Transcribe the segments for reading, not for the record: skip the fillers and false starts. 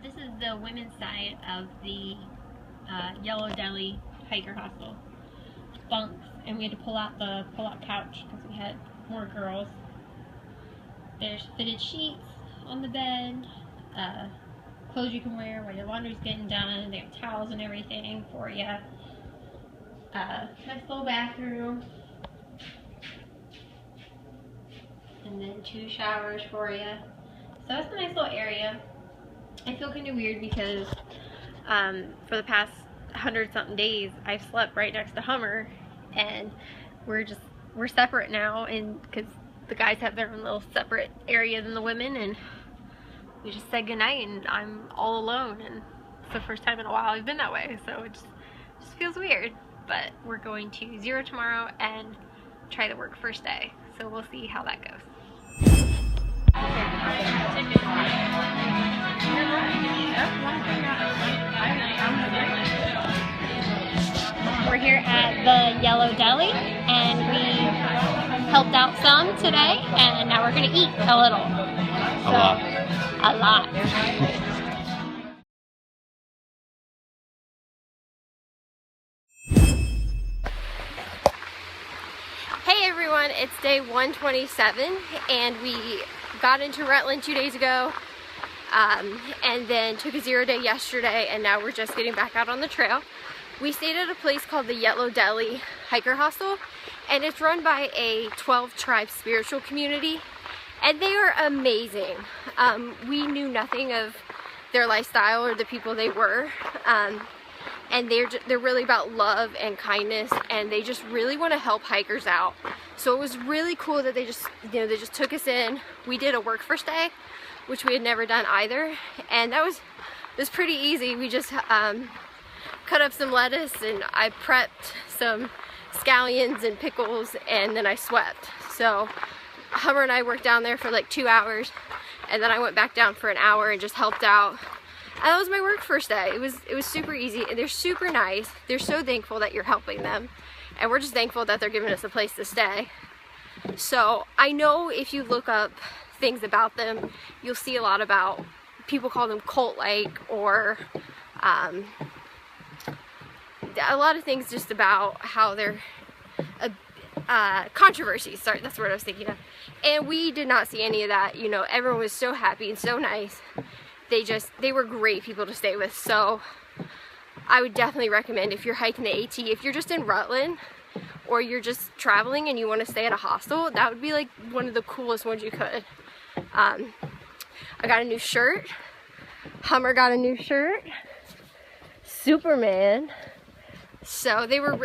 this is the women's side of the Yellow Deli hiker hostel. Bunks, and we had to pull out the couch because we had more girls. There's fitted sheets on the bed, clothes you can wear while your laundry's getting done. They have towels and everything for you. Nice little bathroom, and then 2 showers for you. So it's a nice little area. I feel kind of weird because for the past 100-something days I've slept right next to Hummer, and we're separate now, and because the guys have their own little separate area than the women, and we just said goodnight and I'm all alone, and it's the first time in a while I've been that way, so it just feels weird. But we're going to Zero tomorrow and try to work first day, so we'll see how that goes. We're here at the Yellow Deli, and we helped out some today, and now we're going to eat a little. A lot. Hey everyone, it's day 127, and we got into Rutland 2 days ago, and then took a 0 day yesterday, and now we're just getting back out on the trail. We stayed at a place called the Yellow Deli hiker hostel, and it's run by a 12-tribe spiritual community, and they are amazing. We knew nothing of their lifestyle or the people they were, and they're really about love and kindness, and they just really want to help hikers out. So it was really cool that they just took us in. We did a work first day, which we had never done either, and it was pretty easy. We just cut up some lettuce, and I prepped some scallions and pickles, and then I swept. So Hummer and I worked down there for like 2 hours, and then I went back down for an hour and just helped out. And that was my work first day. It was super easy, and they're super nice. They're so thankful that you're helping them, and we're just thankful that they're giving us a place to stay. So I know if you look up things about them, you'll see a lot about, people call them cult-like, or a lot of things just about how they're controversies. Sorry, that's what I was thinking of. And we did not see any of that. You know, everyone was so happy and so nice. They were great people to stay with. So I would definitely recommend, if you're hiking the AT, if you're just in Rutland or you're just traveling and you want to stay at a hostel, that would be like one of the coolest ones you could. I got a new shirt. Hummer got a new shirt. Superman. So they were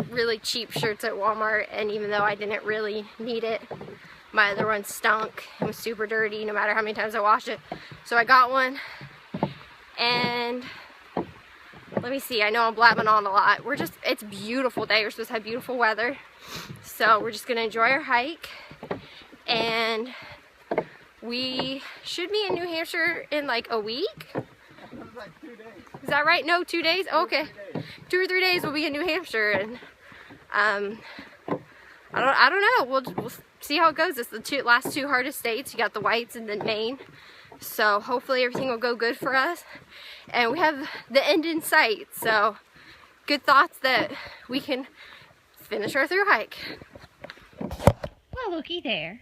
really cheap shirts at Walmart, and even though I didn't really need it, my other one stunk and was super dirty no matter how many times I washed it. So I got one, and let me see, I know I'm blabbing on a lot. It's a beautiful day. We're supposed to have beautiful weather. So we're just gonna enjoy our hike, and we should be in New Hampshire in like a week. Like 2 days. Is that right? No, 2 days? Oh, okay. 2 or 3 days we'll be in New Hampshire, and I don't know. We'll see how it goes. It's the last 2 hardest states. You got the whites and then Maine. So hopefully everything will go good for us. And we have the end in sight. So good thoughts that we can finish our thru hike. Well, looky there.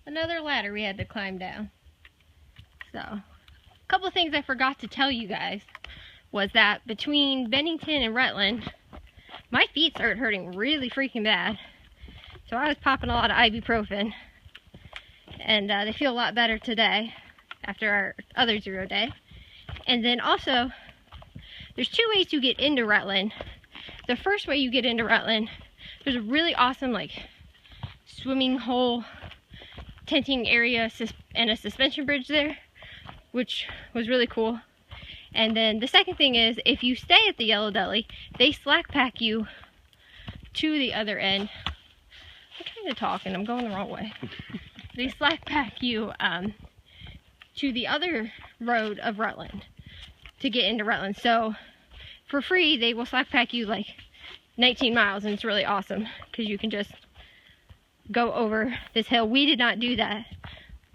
Another ladder we had to climb down. So couple of things I forgot to tell you guys was that between Bennington and Rutland, my feet started hurting really freaking bad. So I was popping a lot of ibuprofen, and they feel a lot better today after our other 0 day. And then also, there's 2 ways to get into Rutland. The first way you get into Rutland, there's a really awesome like swimming hole, tenting area, and a suspension bridge there, which was really cool. And then the second thing is, if you stay at the Yellow Deli, they slack pack you to the other end. I'm trying to talk and I'm going the wrong way. They slack pack you to the other road of Rutland to get into Rutland. So for free, they will slack pack you like 19 miles, and it's really awesome because you can just go over this hill. We did not do that,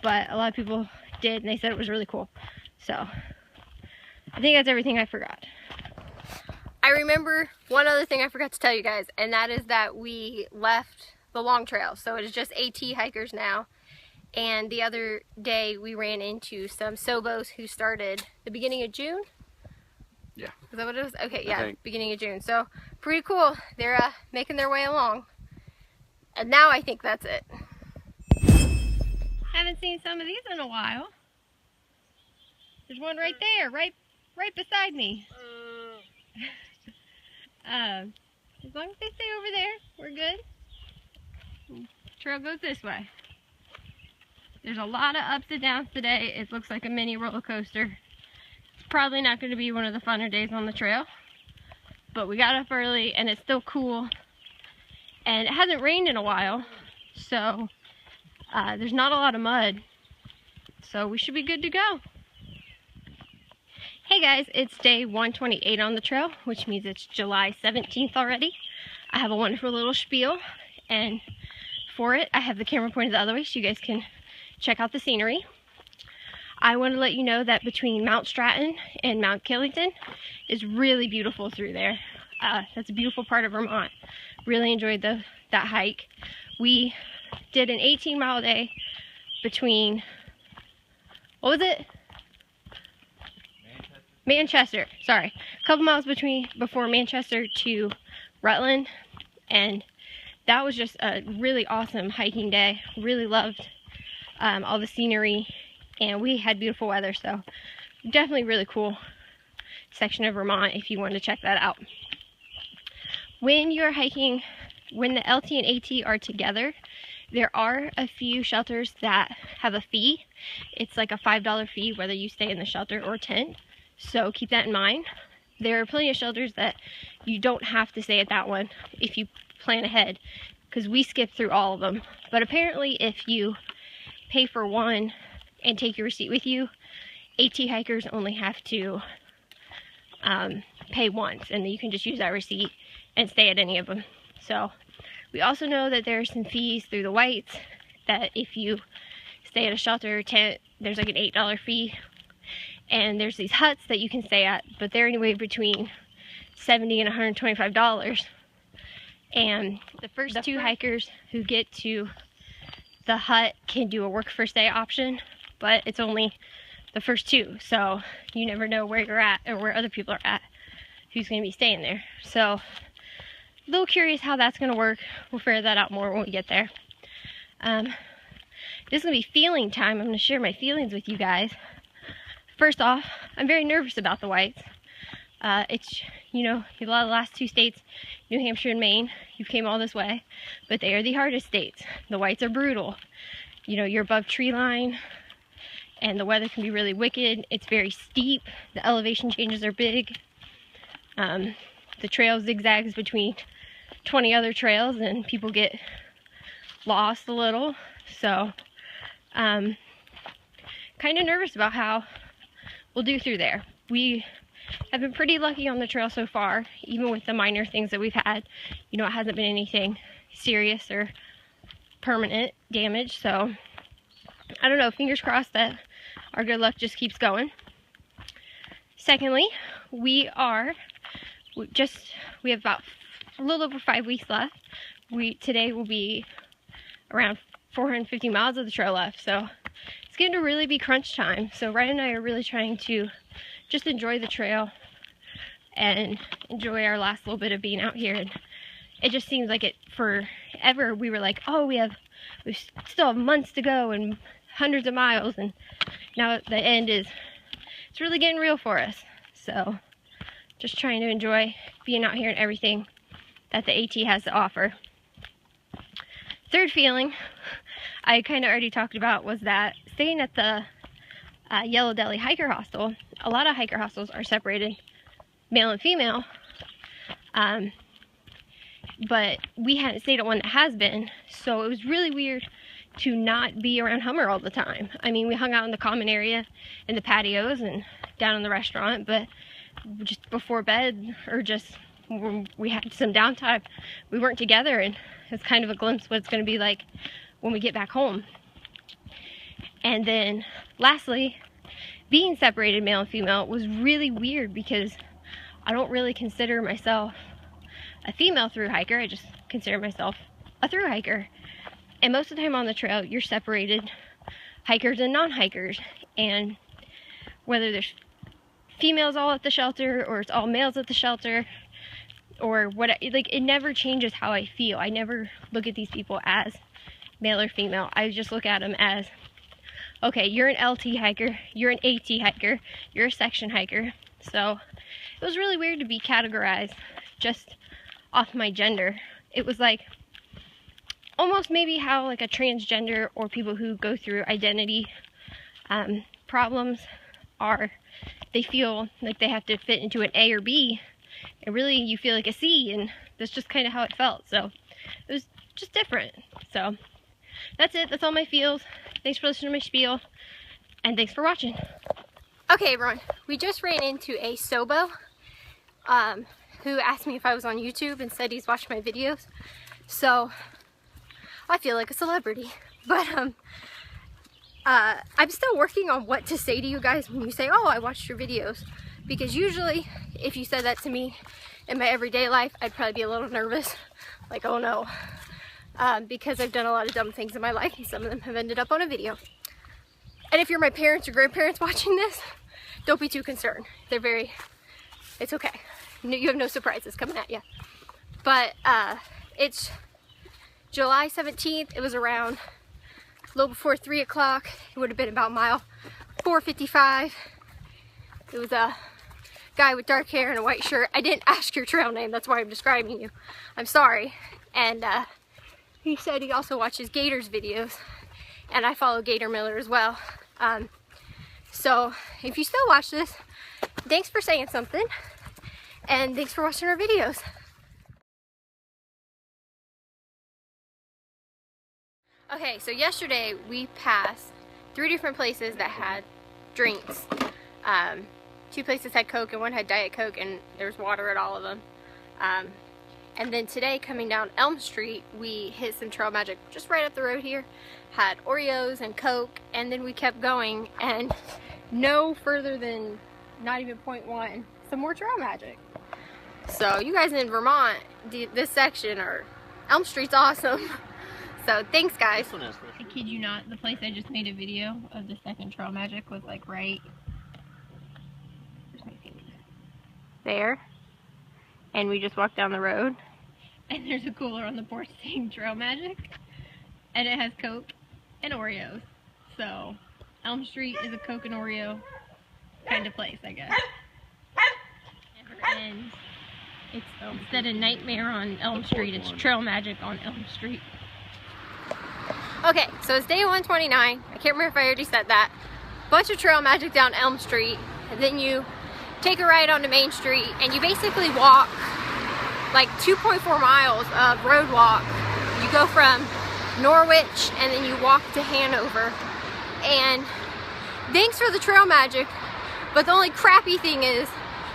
but a lot of people did, and they said it was really cool. So I think that's everything I forgot. I remember one other thing I forgot to tell you guys, and that is that we left the long trail. So it is just AT hikers now. And the other day we ran into some Sobos who started the beginning of June. Yeah. Is that what it was? Okay, yeah, beginning of June. So pretty cool. They're making their way along. And now I think that's it. Haven't seen some of these in a while. There's one right there, right beside me. As long as they stay over there, we're good. Trail goes this way. There's a lot of ups and downs today. It looks like a mini roller coaster. It's probably not going to be one of the funner days on the trail, but we got up early and it's still cool. And it hasn't rained in a while, so there's not a lot of mud. So we should be good to go. Hey guys, it's day 128 on the trail, which means it's July 17th already. I have a wonderful little spiel, and for it, I have the camera pointed the other way so you guys can check out the scenery. I want to let you know that between Mount Stratton and Mount Killington is really beautiful through there. That's a beautiful part of Vermont. Really enjoyed that hike. We did an 18-mile day between, what was it? Manchester, sorry. A couple miles before Manchester to Rutland, and that was just a really awesome hiking day. Really loved all the scenery, and we had beautiful weather, so definitely really cool section of Vermont if you want to check that out. When you're hiking, when the LT and AT are together, there are a few shelters that have a fee. It's like a $5 fee whether you stay in the shelter or tent. So keep that in mind. There are plenty of shelters that you don't have to stay at that one if you plan ahead, because we skipped through all of them. But apparently if you pay for one and take your receipt with you, AT hikers only have to pay once, and then you can just use that receipt and stay at any of them. So we also know that there are some fees through the whites, that if you stay at a shelter or tent, there's like an $8 fee. And there's these huts that you can stay at, but they're anywhere between $70 and $125. And the first two hikers who get to the hut can do a work first day option, but it's only the first two, so you never know where you're at or where other people are at, who's going to be staying there. So a little curious how that's going to work. We'll figure that out more when we get there. This is going to be feeling time. I'm going to share my feelings with you guys. First off, I'm very nervous about the whites. It's, you know, a lot of the last two states, New Hampshire and Maine, you came all this way, but they are the hardest states. The whites are brutal. You know, you're above tree line, and the weather can be really wicked. It's very steep. The elevation changes are big. The trail zigzags between 20 other trails, and people get lost a little. So, kind of nervous about how we'll do through there. We have been pretty lucky on the trail so far, even with the minor things that we've had. You know, it hasn't been anything serious or permanent damage, so I don't know, fingers crossed that our good luck just keeps going. Secondly, we have about a little over 5 weeks left. Today will be around 450 miles of the trail left, so it's going to really be crunch time. So Ryan and I are really trying to just enjoy the trail and enjoy our last little bit of being out here. And it just seems like it forever. We were like, oh, we still have months to go and hundreds of miles, and now the end it's really getting real for us. So just trying to enjoy being out here and everything that the AT has to offer. Third feeling I kind of already talked about was that staying at the Yellow Deli hiker hostel, a lot of hiker hostels are separated male and female, but we hadn't stayed at one that has been, so it was really weird to not be around Hummer all the time. I mean, we hung out in the common area, in the patios, and down in the restaurant, but just before bed, or just when we had some downtime, we weren't together, and it's kind of a glimpse of what it's going to be like when we get back home. And then lastly, being separated male and female was really weird because I don't really consider myself a female thru hiker. I just consider myself a thru hiker. And most of the time on the trail, you're separated hikers and non-hikers. And whether there's females all at the shelter or it's all males at the shelter or what, like, it never changes how I feel. I never look at these people as male or female. I just look at them as, okay, you're an LT hiker, you're an AT hiker, you're a section hiker. So it was really weird to be categorized just off my gender. It was like almost maybe how like a transgender or people who go through identity problems are, they feel like they have to fit into an A or B, and really you feel like a C, and that's just kind of how it felt. So it was just different. So that's it. That's all my feels. Thanks for listening to my spiel, and thanks for watching. Okay, everyone, we just ran into a Sobo who asked me if I was on YouTube and said he's watched my videos. So I feel like a celebrity. But I'm still working on what to say to you guys when you say, oh, I watched your videos. Because usually, if you said that to me in my everyday life, I'd probably be a little nervous. Like, oh no. Because I've done a lot of dumb things in my life, and some of them have ended up on a video. And if you're my parents or grandparents watching this, don't be too concerned. It's okay. You have no surprises coming at you. But it's July 17th. It was around a little before 3 o'clock. It would have been about mile 455. It was a guy with dark hair and a white shirt. I didn't ask your trail name. That's why I'm describing you. I'm sorry. And he said he also watches Gator's videos. And I follow Gator Miller as well. So if you still watch this, thanks for saying something. And thanks for watching our videos. Okay, so yesterday we passed 3 different places that had drinks. 2 places had Coke and 1 had Diet Coke, and there was water at all of them. And then today, coming down Elm Street, we hit some Trail Magic just right up the road here. Had Oreos and Coke, and then we kept going, and no further than not even 0.1, some more Trail Magic. So you guys in Vermont, this section, or Elm Street's awesome. So thanks, guys. I kid you not, the place I just made a video of the second Trail Magic was like right there. And we just walked down the road. And there's a cooler on the porch saying Trail Magic. And it has Coke and Oreos. So Elm Street is a Coke and Oreo kind of place, I guess. Never ends. It's instead of Nightmare on Elm Street, it's Trail Magic on Elm Street. Okay, so it's day 129. I can't remember if I already said that. Bunch of Trail Magic down Elm Street, and then you take a ride onto Main Street, and you basically walk like 2.4 miles of road walk. You go from Norwich, and then you walk to Hanover. And thanks for the Trail Magic, but the only crappy thing is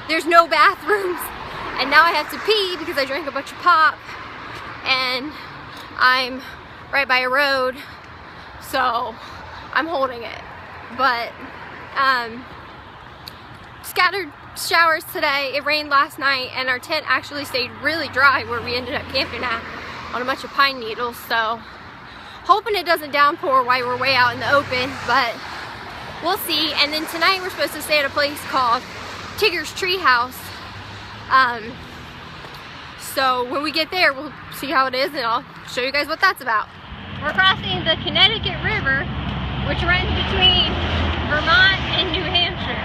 there's no bathrooms. And now I have to pee because I drank a bunch of pop, and I'm right by a road, so I'm holding it. But scattered showers today. It rained last night, and our tent actually stayed really dry where we ended up camping at, on a bunch of pine needles. So hoping it doesn't downpour while we're way out in the open, but we'll see. And then tonight we're supposed to stay at a place called Tigger's Treehouse. So when we get there, we'll see how it is, and I'll show you guys what that's about. We're crossing the Connecticut River, which runs between Vermont and New Hampshire.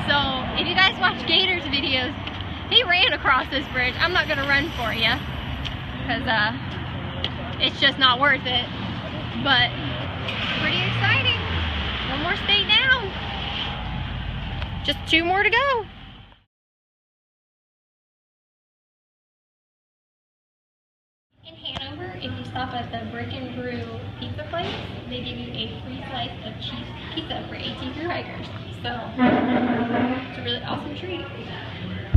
So if you guys watch Gator's videos, he ran across this bridge. I'm not gonna run for you, because it's just not worth it. But pretty exciting. 1 more state down. Just 2 more to go. In Hanover, if you stop at the Brick and Brew pizza place, they give you a free slice of cheese pizza for AT thru hikers. So it's a really awesome treat.